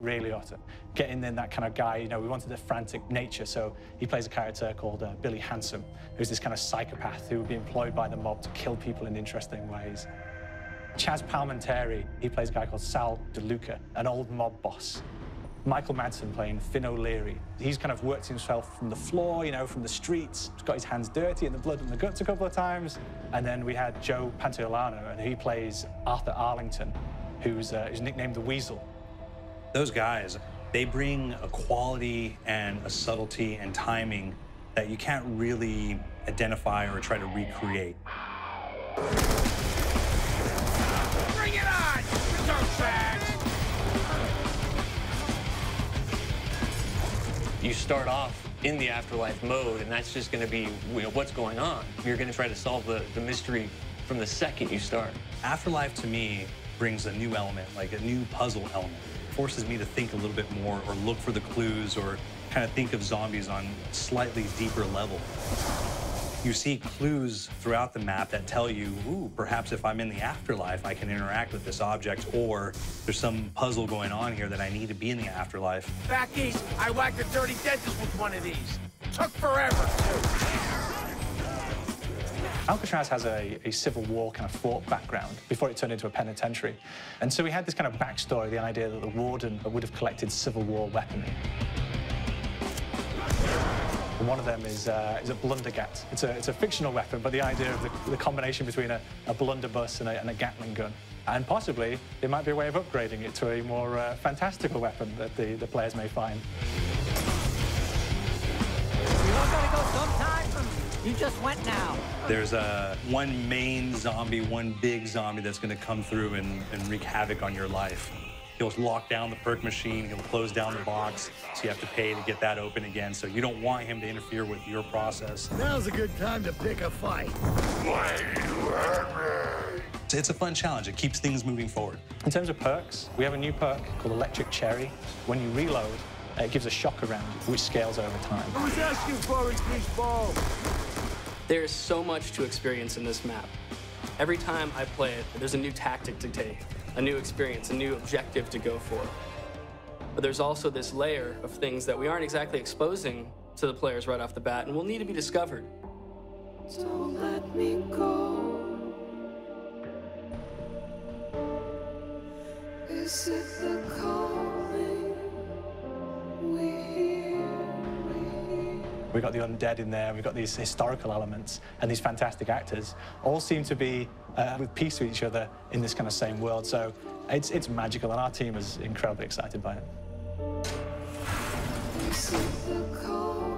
really ought to get in that kind of guy. You know, we wanted a frantic nature, so he plays a character called Billy Handsome, who's this kind of psychopath who would be employed by the mob to kill people in interesting ways. Chaz Palminteri, he plays a guy called Sal DeLuca, an old mob boss. Michael Madsen playing Finn O'Leary. He's kind of worked himself from the floor, you know, from the streets. He's got his hands dirty in the blood and the guts a couple of times. And then we had Joe Pantoliano, and he plays Arthur Arlington, who's nicknamed the Weasel. Those guys, they bring a quality and a subtlety and timing that you can't really identify or try to recreate. Bring it on, dirtbags! You start off in the afterlife mode, and that's just going to be, you know, what's going on. You're going to try to solve the mystery from the second you start. Afterlife, to me, brings a new element, like a new puzzle element. It forces me to think a little bit more, or look for the clues, or kind of think of zombies on a slightly deeper level. You see clues throughout the map that tell you, ooh, perhaps if I'm in the afterlife, I can interact with this object, or there's some puzzle going on here that I need to be in the afterlife. Back east, I whacked a dirty dentist with one of these. Took forever, too. Alcatraz has a Civil War kind of fort background before it turned into a penitentiary. And so we had this kind of backstory, the idea that the warden would have collected Civil War weaponry. And one of them is a blundergat. It's a fictional weapon, but the idea of the combination between a blunderbuss and a Gatling gun. And possibly, there might be a way of upgrading it to a more fantastical weapon that the players may find. We all gotta go sometime. You just went now. There's one main zombie, one big zombie that's going to come through and wreak havoc on your life. He'll lock down the perk machine, he'll close down the box, so you have to pay to get that open again. So you don't want him to interfere with your process. Now's a good time to pick a fight. It's a fun challenge. It keeps things moving forward. In terms of perks, we have a new perk called Electric Cherry. When you reload, it gives a shock around, which scales over time. Who's asking for it, these balls? There's so much to experience in this map. Every time I play it, there's a new tactic to take, a new experience, a new objective to go for. But there's also this layer of things that we aren't exactly exposing to the players right off the bat and will need to be discovered. Don't let me go. Is it the calling we hear? We've got the undead in there, we've got these historical elements, and these fantastic actors all seem to be with peace with each other in this kind of same world. So it's magical, and our team is incredibly excited by it. Is it the calling?